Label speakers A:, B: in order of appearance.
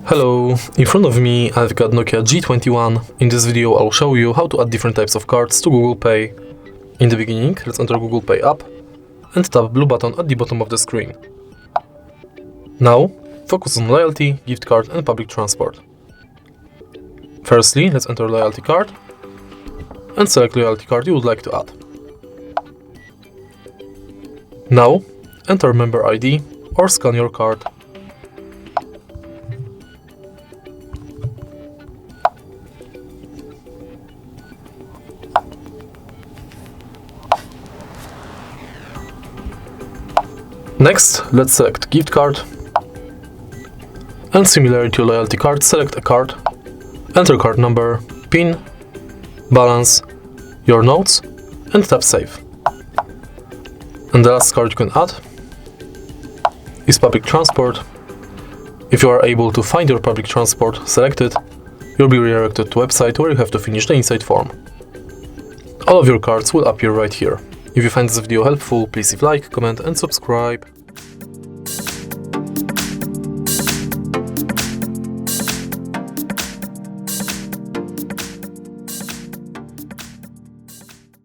A: Hello, in front of me I've got Nokia G21. In this video I'll show you how to add different types of cards to Google Pay. In the beginning, let's enter Google Pay app and tap blue button at the bottom of the screen. Now, focus on loyalty, gift card and public transport. Firstly, let's enter loyalty card and select loyalty card you would like to add. Now, enter member ID or scan your card. Next, let's select gift card and similarly to loyalty card, select a card, enter card number, PIN, balance, your notes and tap save. And the last card you can add is public transport. If you are able to find your public transport selected, you'll be redirected to a website where you have to finish the inside form. All of your cards will appear right here. If you find this video helpful, please leave a like, comment and subscribe.